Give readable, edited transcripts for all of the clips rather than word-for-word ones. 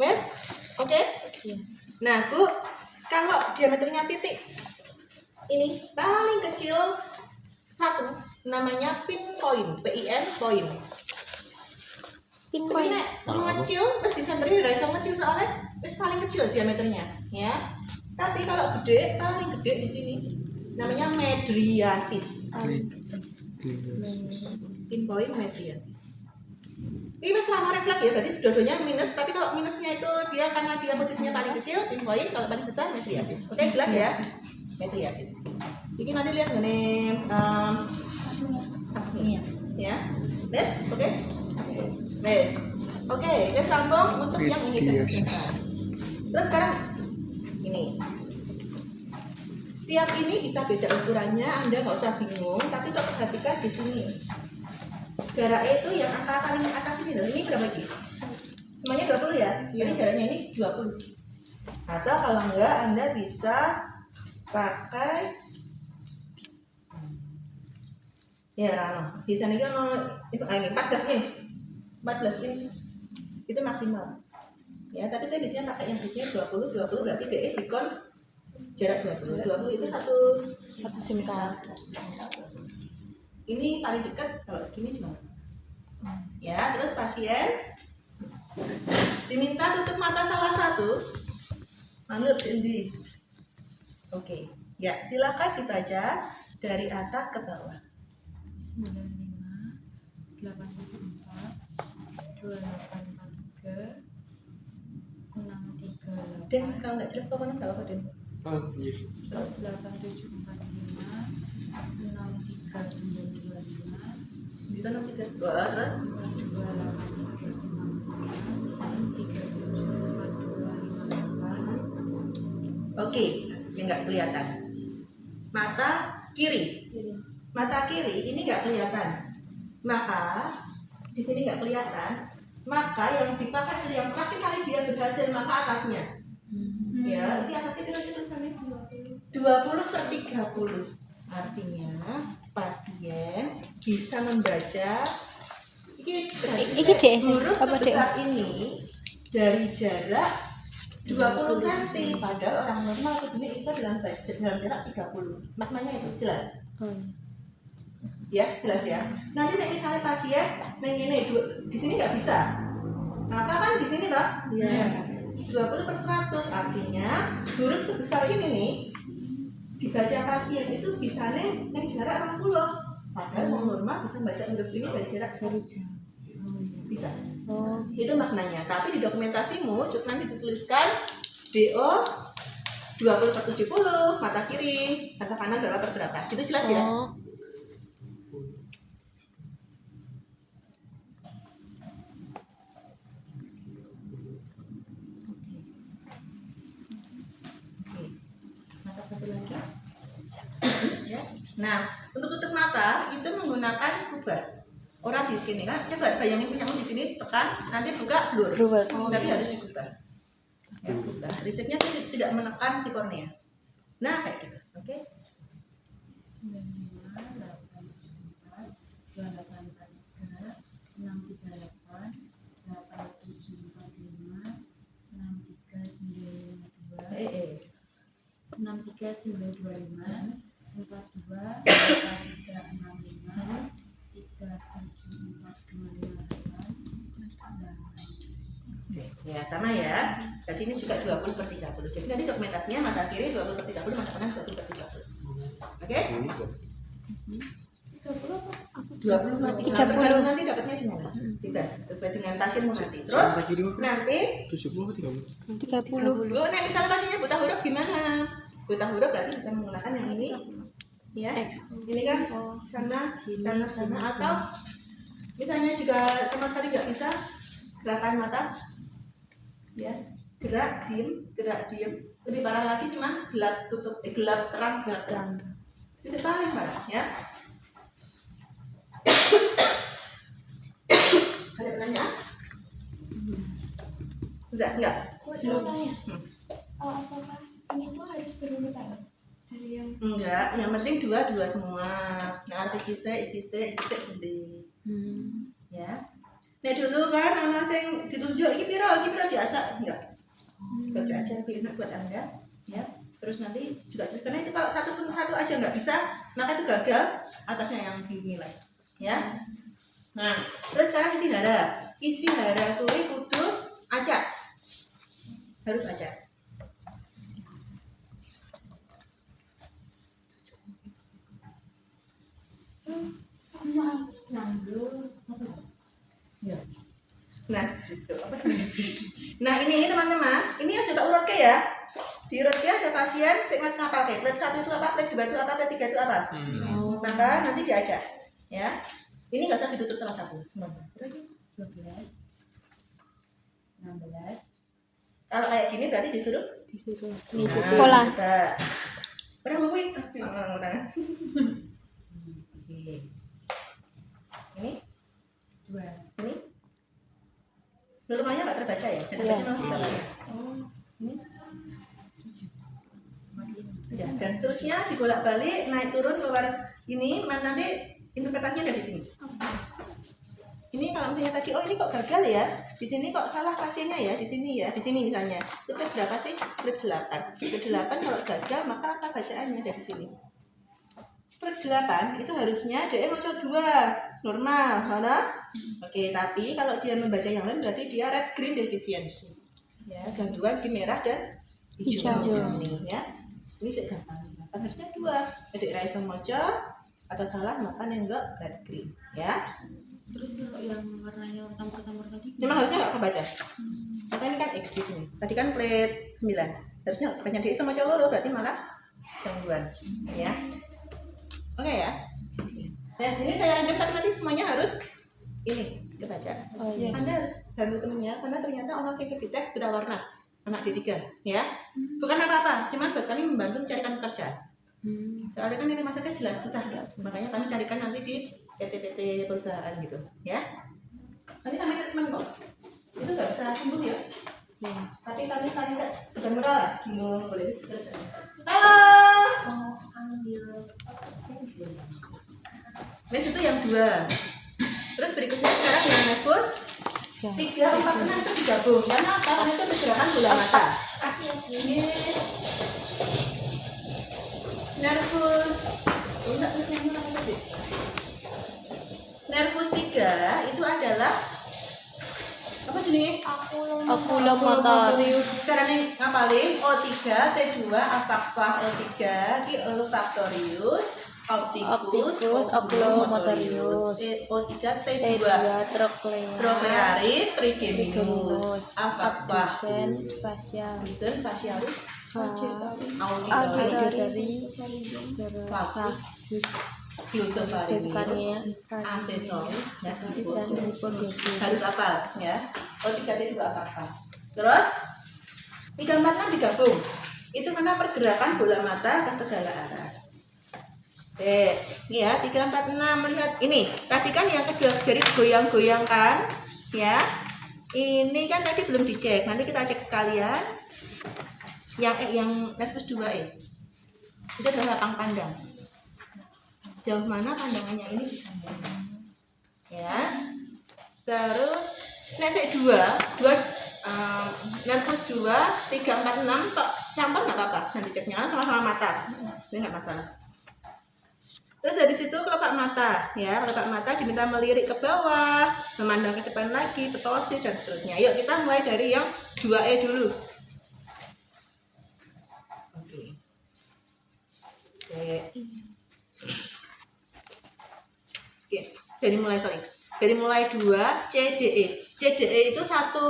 Wes? Oke? Nah, Bu, kalau diameternya titik ini paling kecil satu, namanya pinpoint, PIN point. Pinpoint. Ini mengecil, terus disentri dari sama kecil soalnya wes paling kecil diameternya, ya. Tapi kalau gede, paling gede di sini, namanya medriasis. Pinpoint medriasis. Ini masalah refleks ya, berarti dua-duanya minus. Tapi kalau minusnya itu dia karena dia posisinya paling kecil, pinpoint, kalau paling besar medriasis. Oke, jelas ya? Medriasis. Jadi nanti lihat nih, ini ya. Nes, oke? Nes. Oke, kita sambung untuk yang ini. Terus sekarang ini. Setiap ini bisa beda ukurannya, Anda nggak usah bingung, tapi kok perhatikan di sini. Jaraknya itu yang angka paling atas ini loh, ini berapa ini? Semuanya 20 ya? Jadi jaraknya ini 20. Atau kalau enggak, Anda bisa pakai ya Rano. Di sana itu ini 14 inch. 14 inch itu maksimal. Ya, tapi saya biasanya pakai yang biasanya 20 berarti DE dikon jarak 20 itu satu jengkal. Ini paling dekat kalau segini cuma. Ya, terus pasien diminta tutup mata salah satu. Manut ini. Oke. Ya, silakan dibaca dari atas ke bawah. 95 84 283 638 Den, kalau nggak jelas pokoknya nggak apa-apa Den. 8745 63925 Itu 632 terus 285 oke, yang nggak kelihatan. Mata kiri. Mata kiri ini nggak kelihatan. Maka di sini nggak kelihatan. Maka yang dipakai yang terakhir kali dia berhasil maka atasnya. Ya, ini atasnya kira-kira tulisannya 20/30. Artinya pasien bisa membaca ini huruf sebesar ini dari jarak 20 cm, padahal orang normal kemudian bisa dalam jarak 30. Maknanya itu jelas. Ya, jelas ya. Nanti misalnya pasien ini di sini nggak bisa. Maka kan di sini toh? Iya. 20/100 artinya huruf sebesar ini nih dibaca pasien itu bisa nih jarak 60. Padahal orang normal bisa membaca huruf ini dari jarak 1 jam. Bisa. Itu maknanya. Tapi di dokumentasimu cukup nanti dituliskan DO 20/70 mata kiri, mata kanan berapa. Itu jelas ya? Nah, untuk tutup mata itu menggunakan kubar. Orang di sini kan, coba bayangin punyamu di sini tekan, nanti buka blur. Tapi harus dikubar. Ya, kubar. Risetnya tidak menekan si kornea. Nah, kayak gitu. Oke. 95 874 2843 638 8745 63925 42 4365 37425 Ya sama ya. Jadi ini juga 20/30. Jadi nanti dokumentasinya mata kiri 20/30, mata kanan 20/30. Oke? 20/30 nanti dapatnya di mana? Di tes sesuai dengan pasienmu nanti. Terus nanti 30. nah misalnya pasiennya buta huruf gimana? Buta huruf berarti bisa menggunakan yang ini. Ya. Ini kan sana atau misalnya juga sama sekali nggak bisa gerakan mata. Ya, gerak diem. Lebih parah lagi cuma gelap tutup, gelap terang. Itu paling parah ya. Ada pertanyaan? Enggak. Apakah ini tuh harus berurutan dari yang Enggak, yang penting dua semua. Nah, arti kise, gede. Ya. Nek dulu kan ana sing ditunjuk iki piro diajak enggak. Baca aja lebih enak buat Anda ya. Terus nanti juga karena itu kalau satu aja nggak bisa, maka itu gagal, atasnya yang dinilai ya. Nah, terus sekarang isi hara. Isi hara kuwi kudu acak. Harus acak. Ya. Nah, gitu. Nah, ini teman-teman, ini aja tak urut ya. Di urutnya ada pasien sing mas ngapal ke. Plate 1 itu apa? Plate 2 itu apa? Plate 3 itu apa? Maka nanti diajak ya. Ini nggak usah ditutup salah satu semuanya. 12 16 Kalau kayak gini berarti disuruh Pola. Berapa buku ini? Oke. Ini 2 ini rumahnya nggak terbaca ya? Iya. Ini 45 ya. Dan seterusnya dibolak-balik naik turun keluar ini nanti interpretasinya ada di sini. Ini kalau misalnya tadi ini kok gagal ya, di sini kok salah pasiennya ya, di sini misalnya itu plate berapa sih? Plate 8. Plate 8 kalau gagal maka apa bacaannya dari sini? Plate 8 itu harusnya DE muncul 2 normal, mana? Oke, tapi kalau dia membaca yang lain berarti dia red green deficiency. Ya, gangguan di merah dan hijau. Ini ya. Ini gampang. Harusnya 2. Jadi Raisa moco atau salah maka yang enggak red green, ya. terus kalau yang warnanya campur-campur tadi Memang harusnya nggak kebaca. Maka ini kan X di sini. Tadi kan plate 9. Harusnya banyak DE sama cowok berarti malah gangguan, ya. Oke ya. Nah, sini saya anggap tapi nanti semuanya harus ini kebaca. Oh iya. Anda harus bantu temennya karena ternyata orang yang kita buta warna anak D3 ya. Bukan apa-apa, cuma buat kami membantu mencarikan pekerjaan. Soalnya kan ini masuknya jelas susah ya. Makanya kami carikan nanti di PT-PT perusahaan gitu ya. Nanti kami treatment kok. Itu nggak bisa sembuh ya. Tapi kami paling nggak bukan moral lah. Bingung boleh kerja. Halo. Mes itu yang 2. Terus berikutnya sekarang yang nefus 3, 4, 6 itu digabung. Karena apa? Karena itu pergerakan bola mata. Ini nervus. Enggak tulisannya apa sih? Nervus 3 itu adalah apa jenis? Oculomotor. Caranya ngapalin O3, T2, afakfah O3, ki olfaktorius, optikus, oculomotorius. O3, T2, T2 troclearis, trigeminus, afakfah, abdusen, facial, dan facialis, auditory, vagus, glossopharyngeus, aksesoris, dan hipoglossus. Harus hafal ya. O3, T2, afakfah. Terus 3, 4, 6 digabung. Itu karena pergerakan bola mata ke segala arah. Oke, ini ya 3, 4, 6 melihat ini. Tadi kan yang kedua jari goyang-goyangkan, ya. Ini kan tadi belum dicek. Nanti kita cek sekalian. Yang nervus 2E. Itu adalah lapang pandang. Jauh mana pandangannya ini bisa ya. Terus nesek 2 nervus 2, 3, 4, 6 kok campur nggak apa-apa. Nanti ceknya sama-sama mata. Ini nggak masalah. Terus dari situ kelopak mata, ya kelopak mata diminta melirik ke bawah, memandang ke depan lagi, ptosis dan seterusnya. Yuk kita mulai dari yang 2E dulu. Oke. Oke. Dari mulai 2 CDE. CDE itu satu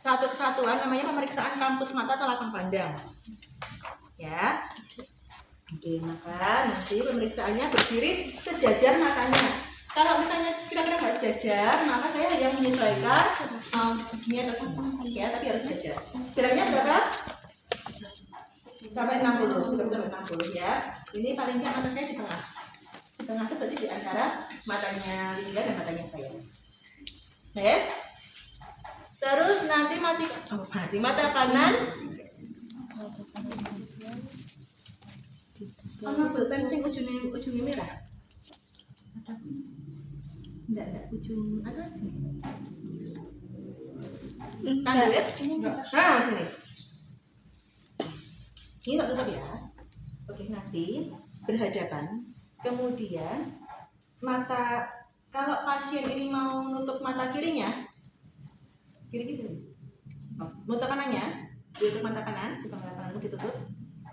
kesatuan namanya pemeriksaan kampus mata atau lapang pandang. Ya. Oke, maka nanti pemeriksaannya berdiri sejajar matanya. Kalau misalnya kira-kira nggak sejajar, maka saya yang menyesuaikan giginya tetap ya, tapi harus sejajar. Jaraknya berapa? Sampai 60, sampai 60 ya. Ini paling nggak mata saya di tengah. Di tengah itu berarti di antara matanya Lydia dan matanya saya. Yes. Terus nanti mata kanan. Sama pulpen sing ujungnya merah. Enggak, ujung atas nih. Enggak. Lihat. Nah, sini. Ini tak tutup ya. Oke, nanti berhadapan. Kemudian mata, kalau pasien ini mau nutup mata kirinya, kiri sini. Nutup kanannya, ditutup mata kanan, coba mata kananmu ditutup.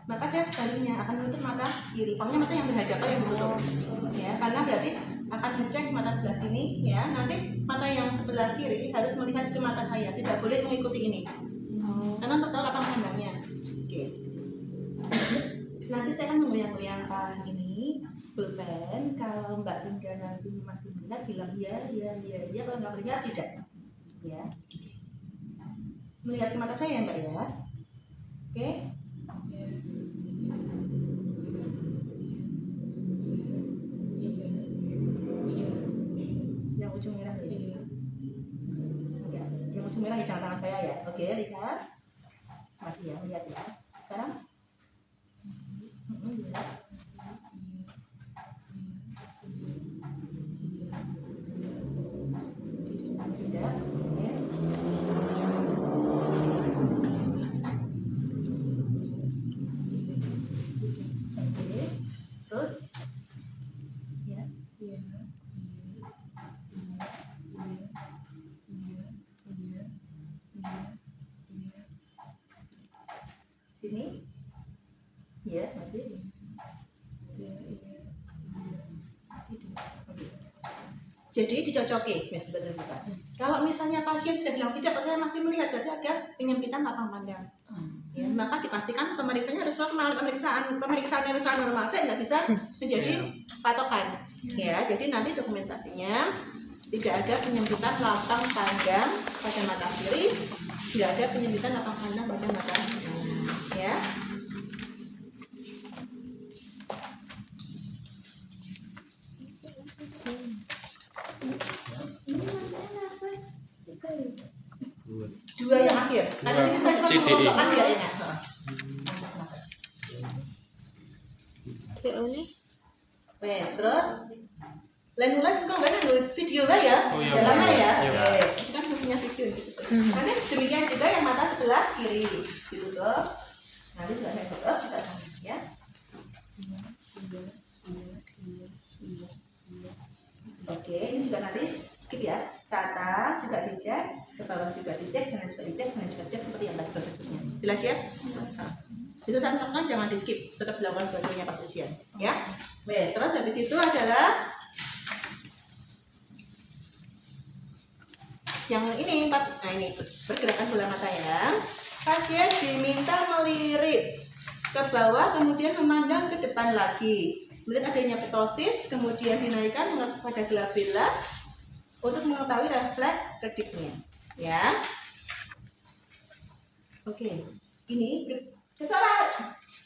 Maka saya sebaliknya akan menutup mata kiri. Pokoknya mata yang berhadapan yang ditutup. Ya, karena berarti akan ngecek mata sebelah sini ya. Nanti mata yang sebelah kiri harus melihat ke mata saya, tidak boleh mengikuti ini. Karena untuk tahu lapang pandangnya. Oke. Nanti saya akan menggoyang-goyangkan ini pulpen. Kalau Mbak Tinggal nanti masih melihat, bilang ya. Kalau nggak melihat, tidak. Ya. Melihat ke mata saya, Mbak ya. Oke. Yang ujung merah ya. Enggak. Yang ujung merah jangan tangan saya ya. Oke, lihat. Masih ya, lihat ya. Sekarang. Lihat. Tidak. Oke. Oke. Terus. Ya. Sini. Ya, masih. Jadi dicocoki, kalau misalnya pasien sudah bilang tidak, saya masih melihat, berarti ada penyempitan lapang pandang. Ya, maka dipastikan pemeriksaannya harus normal, pemeriksaannya harus normal, saya nggak bisa menjadi patokan. Ya, jadi nanti dokumentasinya tidak ada penyempitan lapang pandang pada mata kiri, tidak ada penyempitan lapang pandang pada mata kanan. Ya. Ini maksudnya nafas tiga ya? Dua yang akhir. Karena ini saya cuma CDE. mengumpulkan dia ya. DO nih. Wes, terus lain nulis kok nggak ada video nggak ya? Oh, iya. Udah lama ya? Iya. Oke. Kan punya video gitu. Nanti demikian juga yang mata sebelah kiri ditutup. Nanti juga saya tutup juga sama ya. Oke, ini juga nanti skip ya. Ke atas juga dicek, ke bawah juga dicek, kanan juga dicek, kanan juga dicek seperti yang tadi prosedurnya. Jelas ya? Itu saat melakukan jangan di skip, tetap dilakukan dua-duanya pas ujian. Ya. Wes, terus habis itu adalah yang ini nah ini pergerakan bola mata ya. Pasien diminta melirik ke bawah kemudian memandang ke depan lagi. Melihat adanya ptosis kemudian dinaikkan pada glabella untuk mengetahui refleks kedipnya. Ya. Oke. Ini setelah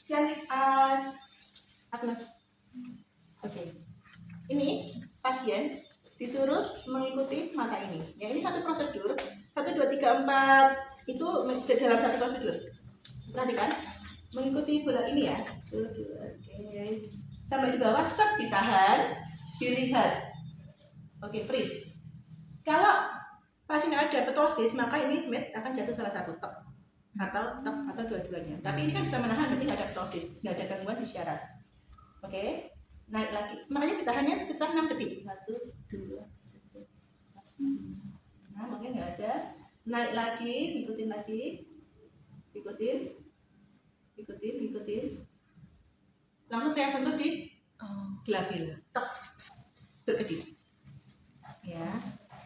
cantik Agnes. Oke. Ini pasien disuruh mengikuti mata ini. Ya, ini satu prosedur. 1, 2, 3, 4 itu dalam satu prosedur. Perhatikan, mengikuti bola ini ya. Oke. Sampai di bawah, set ditahan, dilihat. Oke, freeze. Kalau pasien ada ptosis, maka ini med akan jatuh salah satu tek atau dua-duanya. Tapi ini kan bisa menahan berarti nggak ada ptosis, nggak ada gangguan di syarat. Oke. Naik lagi, makanya ditahannya sekitar 6 detik. 1, 2, 3. Nah, makanya nggak ada. Naik lagi, ikutin lagi, ikutin. Langsung saya sentuh di glabella, tek, berkedip. Ya,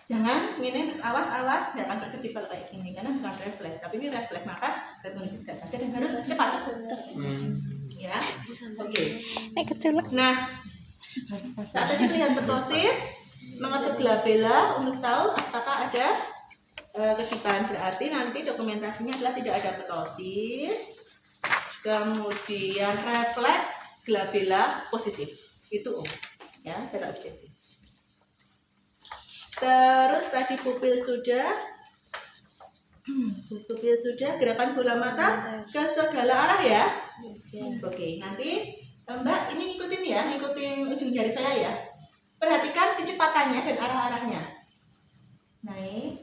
jangan ini terus awas, nggak akan berkedip kalau kayak gini karena bukan refleks, tapi ini refleks maka kondisi tidak sadar dan harus cepat. Ya, oke. Keculek. Nah, saat tadi melihat ptosis, mengetuk glabella untuk tahu apakah ada kedipan, berarti nanti dokumentasinya adalah tidak ada ptosis, kemudian refleks glabella positif, itu ya, data objektif. Terus tadi pupil sudah, gerakan bola mata ke segala arah ya. Oke, nanti Mbak ini ngikutin ujung jari saya ya. Perhatikan kecepatannya dan arah-arahnya. Naik.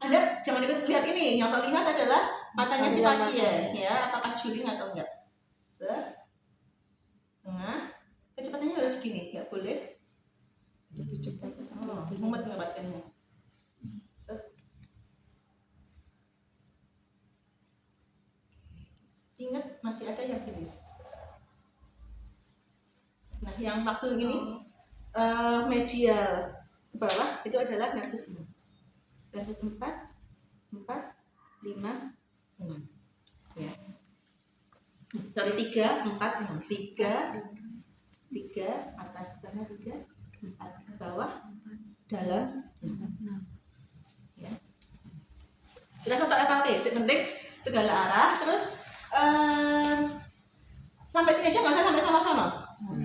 Anda jangan lihat ini. Yang terlihat adalah matanya si pasien, ya. Apakah juling atau enggak? Tengah. Kecepatannya harus segini, nggak boleh lebih cepat. Mumet nggak pasiennya? Ingat masih ada yang jenis. Nah, yang waktu ini medial ke bawah itu adalah nervus 6. Nervus 4, 5, 6. Ya. Dari 3, 4, 6. 3, atas sana 3, 4 ke bawah, dalam 6. Ya. Kita coba FLP, penting segala arah, terus sampai sini aja nggak usah sampai sono-sono.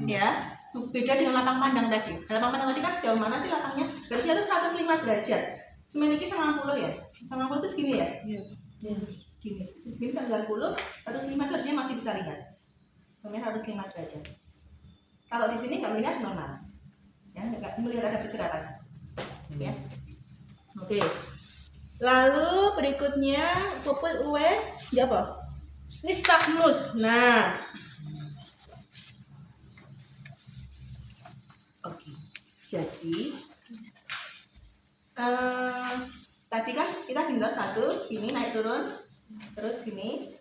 Ya, beda dengan lapang pandang tadi. Lapang pandang tadi kan sejauh mana sih lapangnya? Garisnya itu 105 derajat. Semeniki 90 ya. 90 itu segini ya? Iya. Segini 90, 105 itu harusnya masih bisa lihat. Namanya 105 derajat. Kalau di sini nggak melihat normal. Ya, nggak melihat ada pergerakan. Ya. Oke. Lalu berikutnya pupil uwes, ya apa? Nistagmus. Nah. Oke. Jadi tadi kan kita tinggal satu, gini naik turun, terus gini,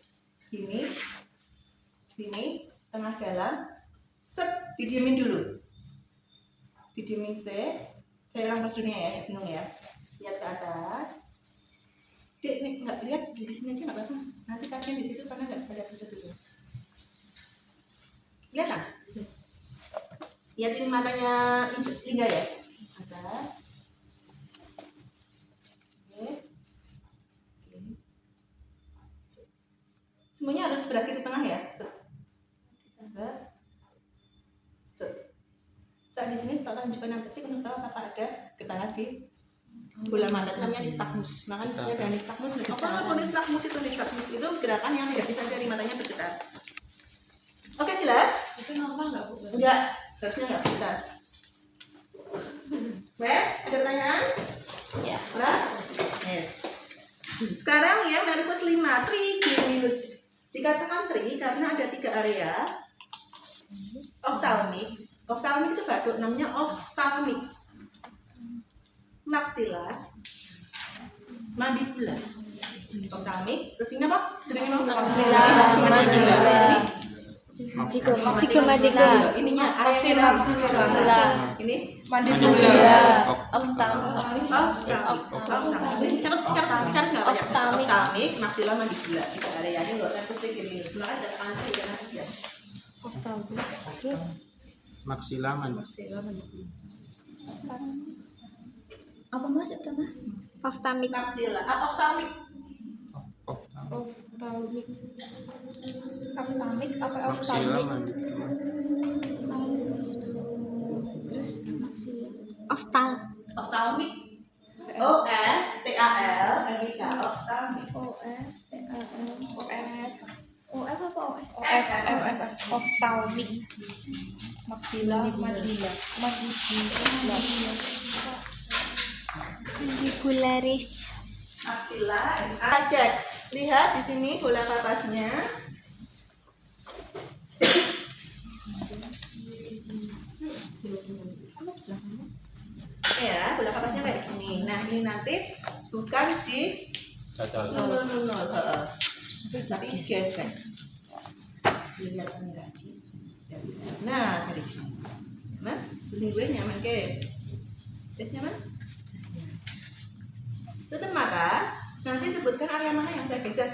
tengah dalam, set, didiemin dulu, didiemin saya ulang prosedurnya ya, bingung ya, lihat ke atas, dek nih nggak lihat di sini aja nggak apa-apa, nanti kalian di situ karena nggak bisa lihat prosedurnya, lihat kan, lihatin matanya Lingga ya, atas. Semuanya harus berakhir di tengah ya. Saat di sini kita tunjukkan yang penting untuk tahu apakah ada getaran di bola mata. Itu namanya nistagmus. Makanya disini ada nistagmus. Apa nistagmus itu gerakan yang tidak bisa dari matanya bergetar. Oke, jelas? Itu normal nggak Bu? Enggak, harusnya enggak bergetar. Wes, ada pertanyaan? Ya. Udah? Yes. Sekarang ya nervus 5, trigeminus. Dikatakan tri karena ada 3 area. Ophthalmic. Ophthalmic itu batuk, namanya ophthalmic. Maxilla, mandibula. Ophthalmic, terus ini apa? Sering ngomong maxilla, mandibula. Psikomatika. Ininya area maxilla. Ini Mandibula. ophthalmic, maxilla, mandibula. Itu areanya enggak nervus trigeminus. Maka ada tekanan di sana aja. Terus Maxilla Apa mas itu mah? ophthalmic. Maxilla, ophthalmic. Ophthalmic. Ophthalmic apa Maxilla ophthalmic? Terus maxilla. Ophthalmic. O F T A L M I K. Ophthalmic. O S T A L O F O F apa O S? Ophthalmic. Maxilla mandibula. Mandibularis. Maxilla. Cek. Lihat di sini bola papasnya. Ya, bola papasnya kayak gini. Nah, ini nanti bukan di nol, tapi gesek. Lihat enggak sih? Nah, dari sini. Nah, gue nyaman ke? Tes nyaman? Tutup mata. Nanti sebutkan area mana yang saya geser.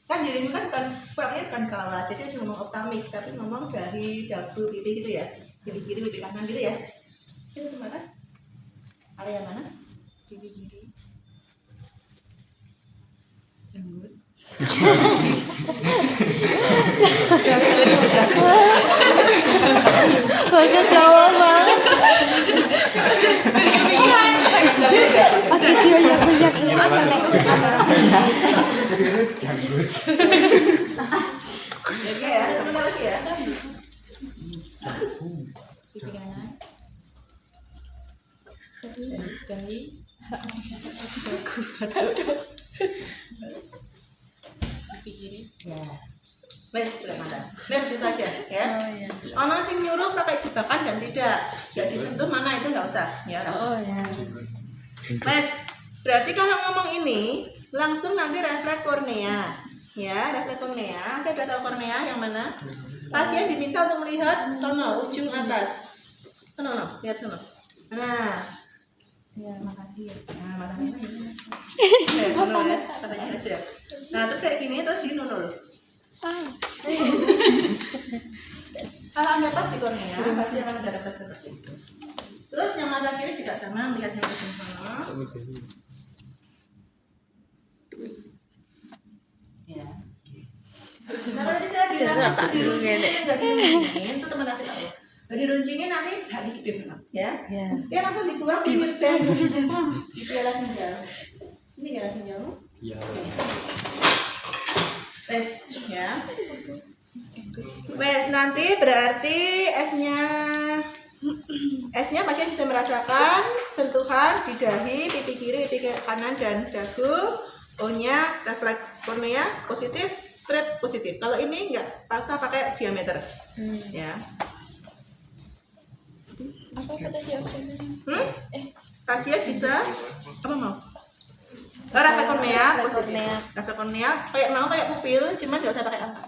Kan dirimu kan pura-pura kan kalah. Jadi cuma ngomong ophthalmic, tapi ngomong dari dapur pipi gitu ya. Kiri-kiri, pipi kanan gitu ya. Tutup mata. Area mana? Pipi kiri. Janggut. Bahasa Jawa banget. Oke, dia yang lihat apa nek? Oke ya, sebentar lagi ya. Pipi kanan. Dari pipi kiri. Ya. Wes, mata. Wes itu aja ya. Oh iya. Orang sing nyuruh pakai jebakan dan tidak disentuh mana itu nggak usah ya. Oh ya. Wes, berarti kalau ngomong ini langsung nanti refleks kornea. Ya, refleks kornea. Ada tahu kornea yang mana? Pasien diminta untuk melihat sono ujung atas. Sono, no, lihat sono. Nah, Ya, makasih ya. nah matanya ini. Sono ya, katanya aja. Nah, terus kayak gini terus di nunul. Kalau anda pas di kornea, pasti akan ada dapat seperti itu. Terus yang mata kiri juga sama, melihat yang ujung sono. Ya. Nah, tadi saya bilang diruncingin, itu teman kasih tahu. Diruncingin nanti jadi gede banget, ya. Ya. Ya langsung dibuang di mirben, di piala ginjal. Ini piala ginjalmu. Iya. Wes, ya. Wes, nanti berarti esnya pasien bisa merasakan sentuhan di dahi, pipi kiri, pipi kanan dan dagu. O-nya refleks kornea positif, straight positif. Kalau ini enggak, paksa pakai diameter. Ya. Apa kata dia opsinya? Pasien bisa apa mau? Refleks kornea positif. kornea. Refleks kornea kayak pupil, cuman nggak usah pakai angka.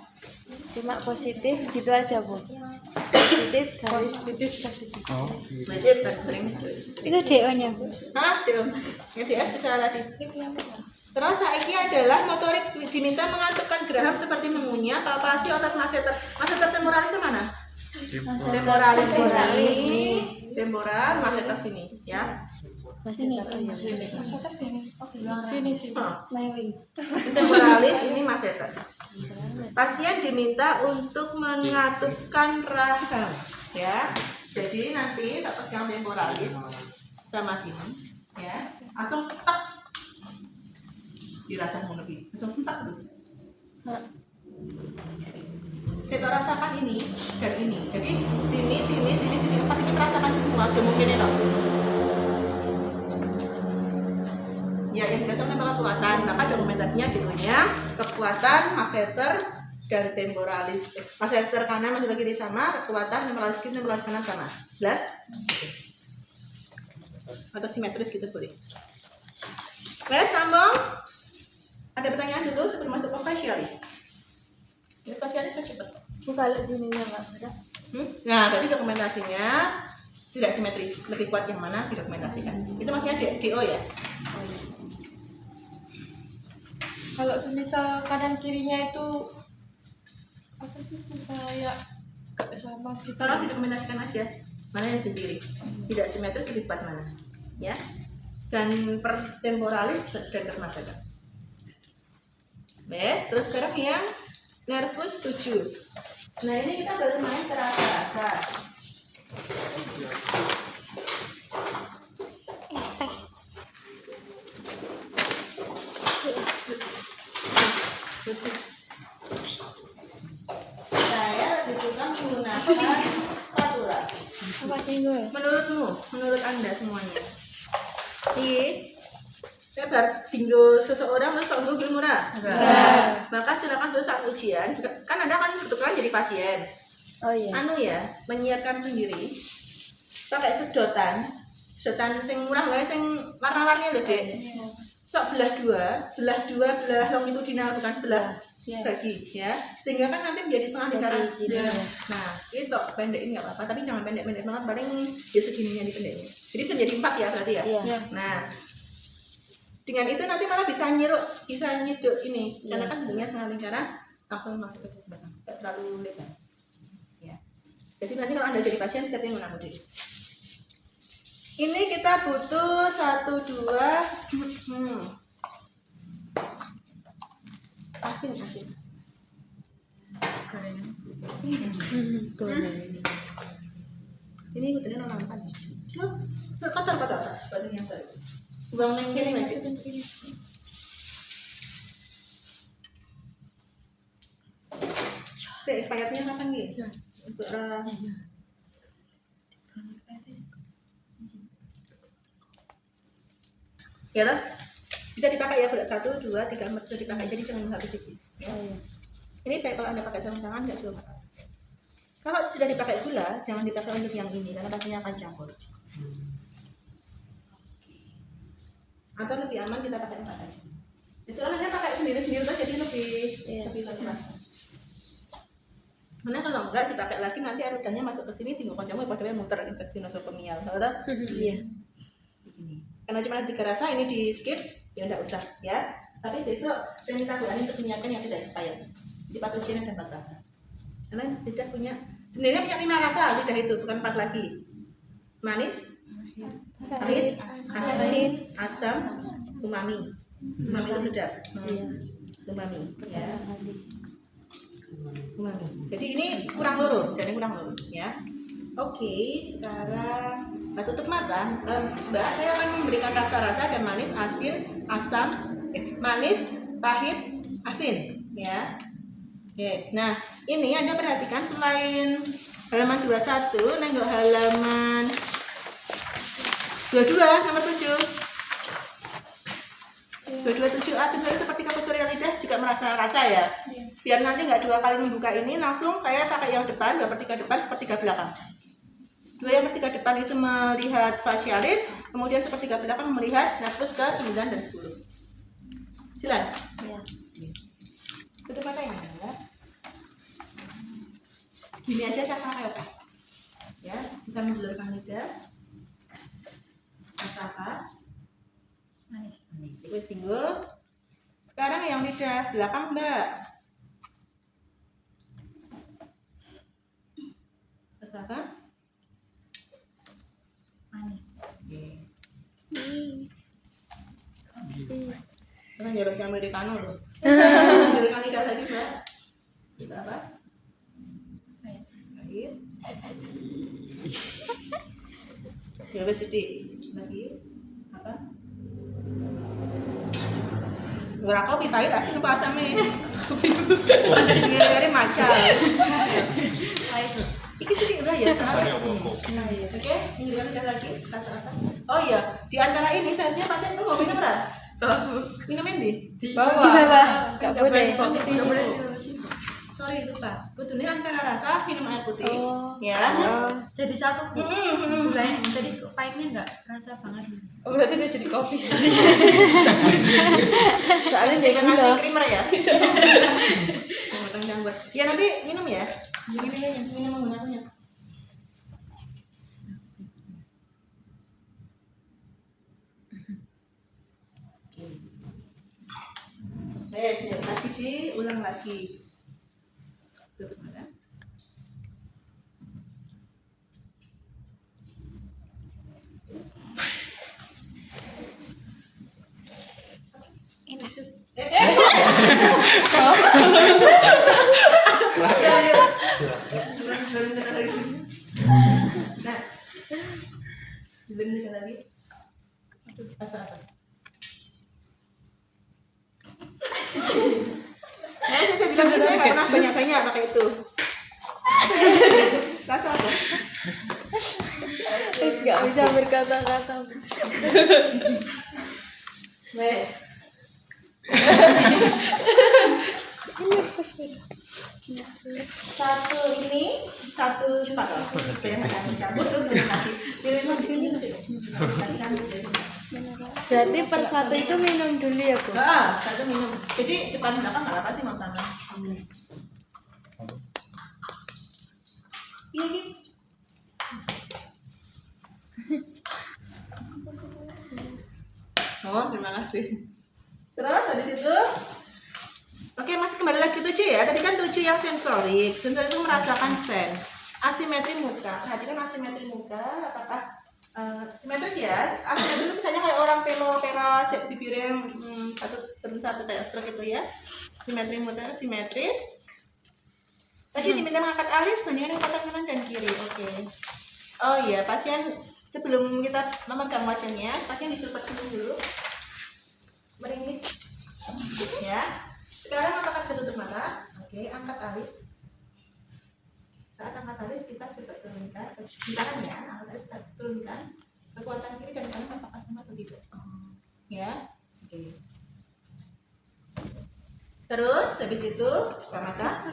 Cuma positif gitu aja, Bu. Positif garis positif. Positif dan sering. Itu DO-nya, Bu. Hah, Deo. Yang DS bisa tadi. Terus saiki adalah motorik diminta mengaturkan geraham seperti mengunyah, palpasi otot masseter. Masseter temporalis itu mana? Temporalis ini. Temporal masseter sini, ya. Sini. Maksudnya sini. Oke. Sini sini. Layering. Temporalis ini masseter. Pasien diminta untuk mengaturkan rahang, ya. Jadi nanti tak pegang temporalis sama sini, ya. Langsung tak dirasa lebih, langsung tak dulu. Kita rasakan ini dan ini. Jadi sini, empat ini rasakan semua. Aja mungkin ya, ya yang dirasakan adalah kekuatan. Maka dokumentasinya dulunya kekuatan masseter dan temporalis. Masseter kanan, masseter kiri sama, kekuatan temporalis kiri, temporalis kanan sama. Jelas? Atau simetris gitu boleh. Wes, sambung. Ada pertanyaan dulu sebelum masuk ke facialis. Ini facialis kan cepet. Bu, kalau sininya nggak ada. Nah, berarti dokumentasinya tidak simetris. Lebih kuat yang mana didokumentasikan. Itu maksudnya DO ya. Kalau semisal kanan kirinya itu apa sih kayak gak sama gitu. Kalau didokumentasikan aja mana yang lebih kiri. Tidak simetris lebih kuat mana. Ya. Dan per temporalis dan per masseter. Bes, terus sekarang yang nervus 7. Nah ini kita baru main ke rasa-rasa. Saya lebih suka menggunakan spatula. Apa cenggo? Menurutmu, menurut Anda semuanya. Saya bar tinggal seseorang terus kok gue murah. Maka silakan terus saat ujian. Kan Anda kan kebetulan jadi pasien. Oh iya. Anu ya, menyiapkan sendiri pakai sedotan sing murah wae sing warna-warni lho, Dek. Sok belah dua longitudinal bukan belah bagi ya. Sehingga kan nanti menjadi setengah lingkaran. Nah, itu pendekin nggak apa-apa, tapi jangan pendek-pendek banget, paling ya segininya di pendeknya. Jadi bisa jadi 4 ya berarti ya. Iya. Nah, dengan itu nanti malah bisa nyeduk ini. Karena kan bentuknya setengah lingkaran langsung masuk ke belakang. Nggak terlalu lebar. Ya. Jadi nanti kalau Anda jadi pasien siapa yang menanggung diri. Ini kita butuh 1, 2 asin. Ini ikutin orang kan ya. Kotor batu yang baru. Buang neng sini lagi. Expirednya kapan gitu? Untuk Ya kan? Bisa dipakai ya berat 1, 2, 3, 4 bisa dipakai. Jadi jangan habis isi. Ya. Ini baik kalau Anda pakai sarung tangan nggak juga apa-apa. Kalau sudah dipakai gula, jangan dipakai untuk yang ini karena pastinya akan campur. Atau lebih aman kita pakai 4 aja. Itu Anda pakai sendiri-sendiri saja jadi lebih lepas. Karena kalau enggak dipakai lagi nanti arutannya masuk ke sini tinggal kancamu pada muter infeksi nosokomial, tahu tak? Iya. Begini. Karena cuma 3 rasa ini di skip, ya enggak usah ya. Tapi besok saya minta Bu Ani untuk menyiapkan yang tidak expired. Di pas ujian ada 4 rasa. Karena lidah punya sebenarnya punya 5 rasa lidah itu, bukan 4 lagi. Manis, pahit, asin, asam, umami. Umami itu sedap. Umami ya. Umami. Jadi ini kurang loro, jadi kurang loro ya. Oke, sekarang tutup mata. Mbak, saya akan memberikan rasa-rasa ada manis, asin, asam, manis, pahit, asin ya. Oke, nah ini Anda perhatikan selain halaman 21, nengok halaman 22, nomor 7. 227 asin saya seperti kapsul lidah juga merasa rasa ya. Biar nanti nggak 2 kali membuka ini, langsung saya pakai yang depan, 2/3 depan, 1/3 belakang. 2 yang per 3 depan itu melihat facialis, kemudian 1/3 belakang melihat nafas ke 9 dan 10. Jelas? Iya. Tutup mata yang ada. Gini aja cara kayak apa? Ya, kita menjulurkan lidah. Rasa apa? Manis. Manis. Wes tinggal. Sekarang yang lidah belakang Mbak. Rasa apa? Manis. Karena jarosnya Americano loh. Menjulurkan lidah lagi Mbak. Rasa apa? Pahit. Pahit. Ya wes sedih. Lagi. Apa? Ora kopi pahit asin apa asame? Ngeri-ngeri maca. Pahit. Iki sedih udah ya. Oke, ini lidah lagi. Rasa-rasa. Oh iya, di antara ini seharusnya pasien tuh mau minum ora? Minum ini? Di bawah. Nggak boleh. Nggak boleh di sini. Sorry lupa. Kudune antara rasa minum air putih. Oh. Ya. Jadi satu Bu. Gulanya tadi pahitnya nggak rasa banget. Oh, berarti dia jadi kopi. Soalnya dia kan ngasih creamer ya. Campur. Ya nanti minum ya. Minum menggunakannya. Wes, ya, kasih diulang lagi. Tuh, mana? Nah, belum lagi. Rasa apa? Nah, saya bilang saya nggak pernah banyak-banyak pakai itu. Rasa apa? Nggak bisa berkata-kata. Wes. Satu ini, satu cepat. Saya nggak campur terus minum lagi. Minum lagi. Berarti per satu itu minum dulu ya, Bu? Satu minum. Jadi depan belakang nggak apa sih Mas Ana? Iya gitu. Oh, terima kasih. Terus habis itu, oke masih kembali lagi 7 ya. Tadi kan 7 yang sensorik. Sensorik itu merasakan sense. Asimetri muka. Perhatikan asimetri muka. Apakah simetris ya? Asimetri itu misalnya kayak orang pera bibirnya satu turun satu kayak stroke itu ya. Simetri muka simetris. Pasien diminta mengangkat alis bandingkan angkatan kanan dan kiri. Oke. Oh iya, pasien sebelum kita memegang wajahnya, pasien disuruh senyum dulu. Meringis. Ya. Sekarang apakah kita tutup mata? Oke, angkat alis. Saat angkat alis kita coba turunkan. Silakan ya, angkat alis kita turunkan. Kekuatan kiri dan kanan apakah sama atau tidak? ya. Oke. Terus habis itu buka mata.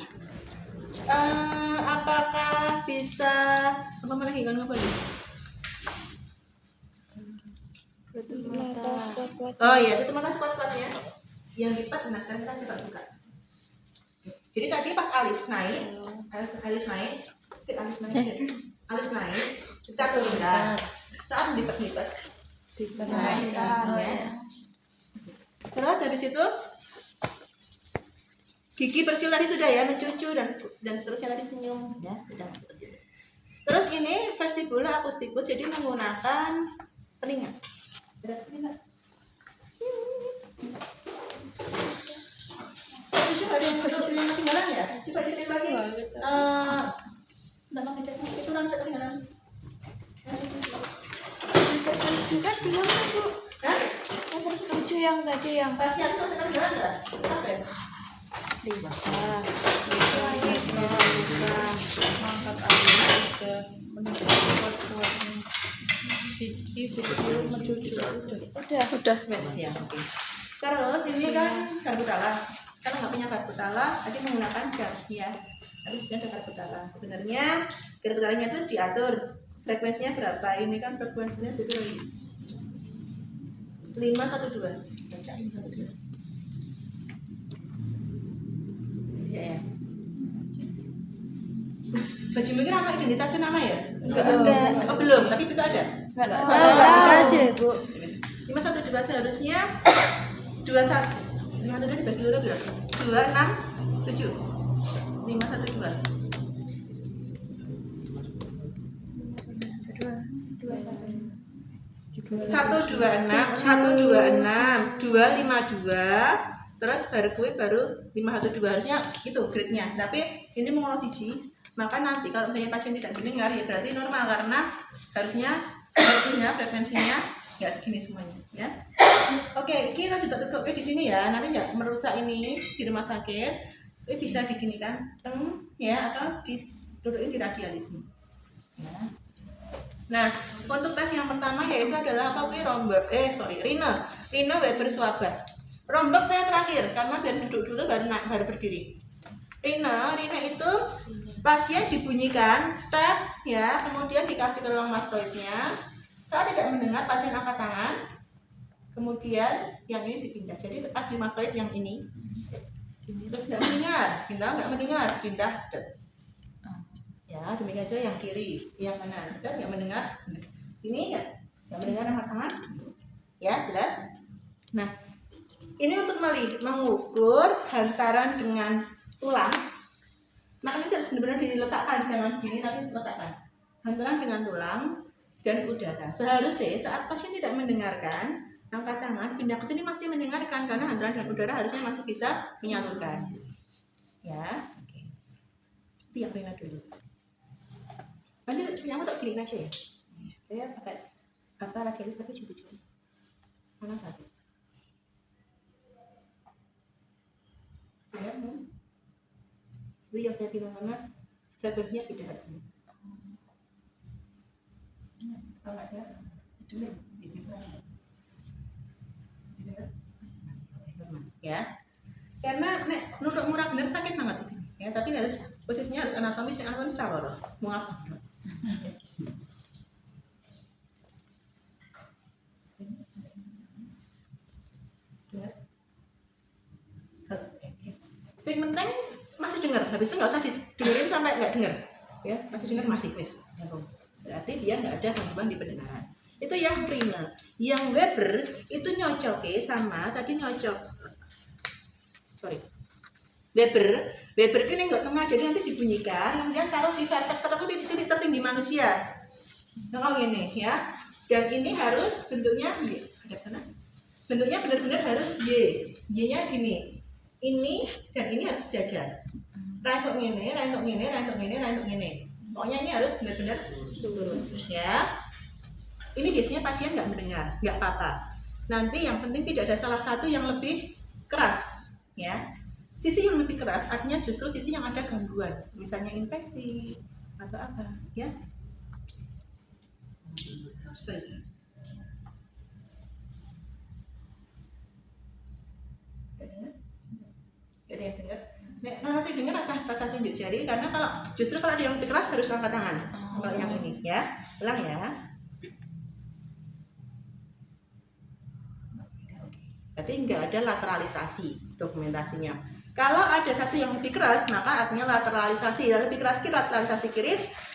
Apakah bisa apa mana hilang apa nih? Oh iya, tutup mata sekuat-kuatnya. Yang lipat, nah sekarang kita coba buka. Jadi tadi pas alis naik, alis naik, alis naik, kita turunkan. Saat lipat-lipat, naik, ya. Terus habis itu gigi bersiul tadi sudah ya, mencucu dan seterusnya tadi senyum, ya sudah masuk ke situ. Terus ini vestibula akustikus, jadi menggunakan telinga. Ada telinga. Coba ada yang ketinggalan ya? Coba dicek lagi. Nama ngecek itu langsung ketinggalan. Juga di mana Bu? Hah? Nomor 7 yang tadi yang Pasien itu ketinggalan nggak? Apa ya? Mangkat alis ke menunjukkan kuat-kuatnya. Gigi bersiul mencucu. udah Wes ya, oke. Terus ini kan karbutala. Kalau nggak punya karbutala, tadi menggunakan jas ya. Tapi bisa ada karbutala. Sebenarnya karbutalanya terus diatur frekuensinya berapa. Ini kan frekuensinya itu 512. Baca 512. Ya. Baju mikir nama identitasnya nama ya? enggak Oh belum, tapi bisa ada. enggak dikasih Bu. 512 seharusnya 21 512 dibagi dulu berapa? 267 512 126 252 terus baru kue baru 512 harusnya itu grade-nya. Tapi ini mau siji, maka nanti kalau misalnya pasien tidak mendengar ya berarti normal karena harusnya frekuensinya nggak segini semuanya ya. Oke, kita juga duduk di sini ya, nanti nggak merusak ini di rumah sakit. Ini bisa diginikan ya, atau didudukin di radialisme ya. Nah, untuk tes yang pertama yaitu adalah apa? Rina Weber Swabat. Rombak saya terakhir karena biar duduk dulu baru berdiri. Rina itu pasien dibunyikan tap ya, kemudian dikasih ke ruang mastoidnya. Saat tidak mendengar, pasien angkat tangan, kemudian yang ini dipindah. Jadi pas di mastoid yang ini, terus nggak mendengar, pindah. Ya, demikian juga yang kiri, yang kanan, dan nggak mendengar. Ini ya, nggak mendengar angkat tangan. Ya, jelas. Nah, ini untuk mengukur hantaran dengan tulang. Makanya harus benar-benar diletakkan, jangan gini tapi diletakkan. Hantaran dengan tulang dan udara. Seharusnya saat pasien tidak mendengarkan, angkat tangan, pindah ke sini masih mendengarkan karena hantaran dan udara harusnya masih bisa menyatukan. Ya, oke. Itu yang Rina dulu. Nanti yang tak gini aja ya. Saya pakai apa radialis tapi curi-curi. Mana satu? Ya, itu yang saya bilang karena frekuensinya tidak di sini. Kalau ada, itu ya. Karena nurut murah bener sakit banget di sini. Ya, tapi harus posisinya harus anatomis rawor. Mau apa? Yang penting masih dengar, habis itu nggak usah dengerin sampai nggak dengar, ya masih dengar masih wis, berarti dia nggak ada gangguan di pendengaran. Itu yang Rina. Yang Weber itu nyocok sama tadi nyocok. Weber ini nggak tengah, jadi nanti dibunyikan, kemudian taruh di vertex atau titik tertinggi manusia. Nah, ini ya, dan ini harus bentuknya ada sana. Bentuknya benar-benar harus Y-nya gini. Ini dan ini harus sejajar. Rantuk ini. Pokoknya ini harus benar-benar lurus ya. Ini biasanya pasien nggak mendengar, nggak apa-apa. Nanti yang penting tidak ada salah satu yang lebih keras ya. Sisi yang lebih keras artinya justru sisi yang ada gangguan, misalnya infeksi atau apa ya. Nek masih dengar rasa tunjuk jari karena justru kalau ada yang lebih keras harus angkat tangan. Kalau yang ini ya, ulang ya. Berarti nggak ada lateralisasi dokumentasinya. Kalau ada satu yang lebih keras, maka artinya lateralisasi. Yang lebih keras kiri lateralisasi kiri,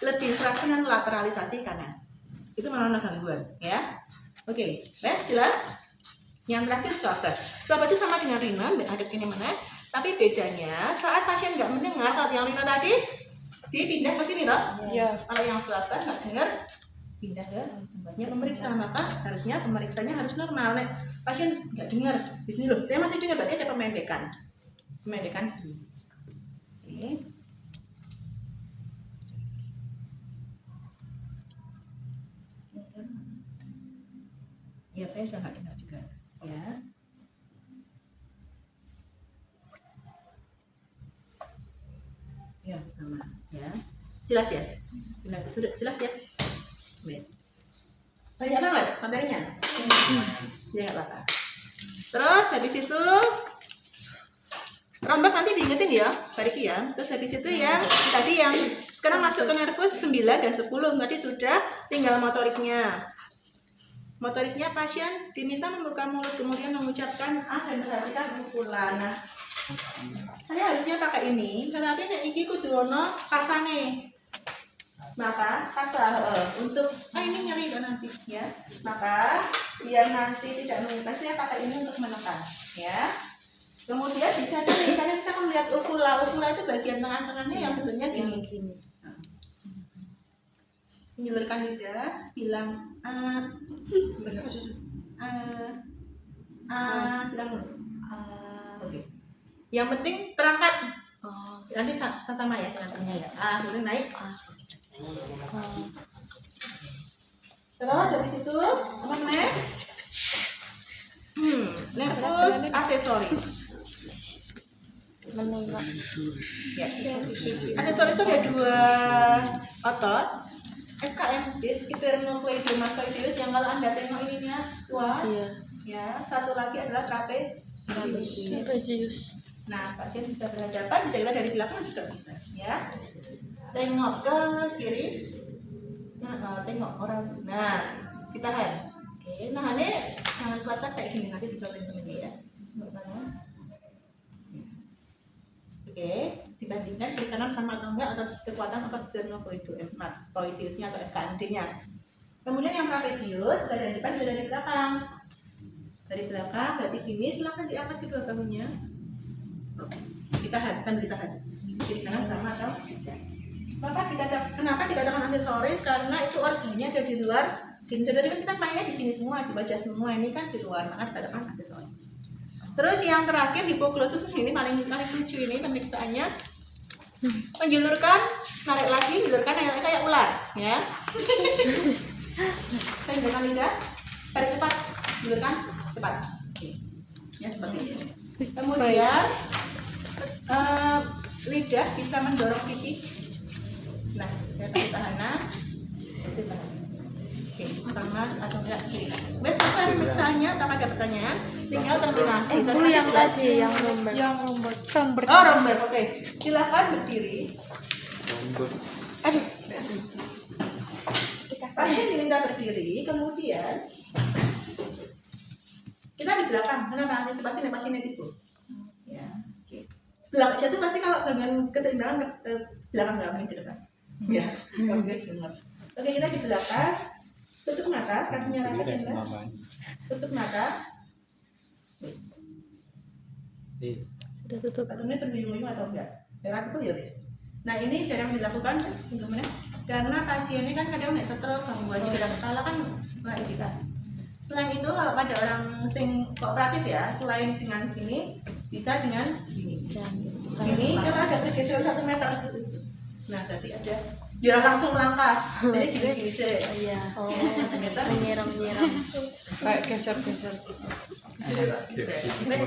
lebih keras kanan lateralisasi kanan. Itu mana gangguan, ya? Oke, jelas? Yang terakhir swabber. Swabber itu sama dengan Rina, ada ini mana? Tapi bedanya saat pasien nggak mendengar, saat yang Rina tadi dipindah ke sini loh. Iya. Kalau yang swabber nggak dengar, pindah ke tempatnya pemeriksa. Maka harusnya pemeriksanya harus normal. Nek pasien nggak dengar di sini loh, dia masih dengar, berarti ada pemendekan. Oke. Ya, saya sudah nggak dengar juga. Ya. Ya, sama. Ya. Jelas ya? Benar, sudah jelas ya? Yes. Banyak banget materinya. Ya nggak apa-apa. Terus habis itu rombak nanti diingetin ya, Bariki ya. Terus habis itu yang tadi yang sekarang masuk ke nervus 9 dan 10 tadi sudah, tinggal motoriknya. Motoriknya pasien diminta membuka mulut kemudian mengucapkan dan memperhatikan usulan. Nah, saya harusnya pakai ini, tetapi nek iki kudu ono kasane. Maka kasa untuk ini nyeri kan nanti ya. Maka biar nanti tidak menginfeksi, saya pakai ini untuk menekan ya. Kemudian bisa dari karena kita akan melihat uvula itu bagian tengah-tengahnya yang bentuknya gini. Menyulurkan lidah, bilang bilang oke. Yang penting terangkat. Nanti sama ya tengah-tengahnya ya. Kemudian naik. Terus habis itu apa namanya? Nervus aksesoris. Ya. Aksesoris itu ada 2 otot. SKM, sternocleidomastoideus yang kalau Anda tengok ininya kuat. Iya. Ya, satu lagi adalah trapezius. Nah, pasien bisa berhadapan, bisa kita dari belakang juga bisa, ya. Tengok ke kiri. Nah, tengok orang. Nah, ditahan. Oke, nah ini jangan kuat kayak gini, nanti dicobain sendiri ya. Oke, dibandingkan kiri kanan sama atau enggak, atau kekuatan apa sternocleidomastoideusnya atau SKMD-nya. Kemudian yang trapezius bisa dari depan, bisa dari belakang. Dari belakang berarti gini, silakan diangkat kedua bahunya. Ditahan. Kiri kanan sama atau tidak. Maka kenapa dikatakan aksesoris? Karena itu organnya ada di luar sini. Dari kan kita mainnya di sini semua, di wajah semua, ini kan di luar, maka dikatakan aksesoris. Terus yang terakhir hipoglossus ini paling lucu ini pemeriksaannya. Menjulurkan, narik lagi, julurkan kayak ular, ya. Tenggelam lidah, tarik cepat, julurkan cepat. Oke. Ya seperti ini. Kemudian lidah bisa mendorong pipi. Nah, saya tahan. Oke, tangan atau enggak kiri. Selesai pemeriksaannya, tanpa ada pertanyaan, tinggal terminasi. Itu yang tadi, yang romber. Oh, romber, oke. Silakan berdiri. Aduh. Pasien diminta berdiri, kemudian kita di belakang. Kenapa? Antisipasi pasiennya tipu. Ya, oke. Belakang jatuh pasti kalau dengan keseimbangan ke belakang ke depan. Ya, oke, kita di belakang. Tutup mata, kakinya rapat ya. Tutup mata. Sudah tutup. Katanya terbuyung-buyung atau enggak? Darah itu ya wis. Nah ini jarang dilakukan guys, gimana? Karena pasiennya kan kadang naik stroke, gangguan juga kepala kan nggak indikasi. Selain itu kalau pada orang sing kooperatif ya, selain dengan ini bisa dengan ini. Ini kalau ada pergeseran 1 meter. Nah berarti ada jangan langsung melangkah. Jadi gini sih. Iya. Oh, meter. Menyiram. Kayak geser. Wes,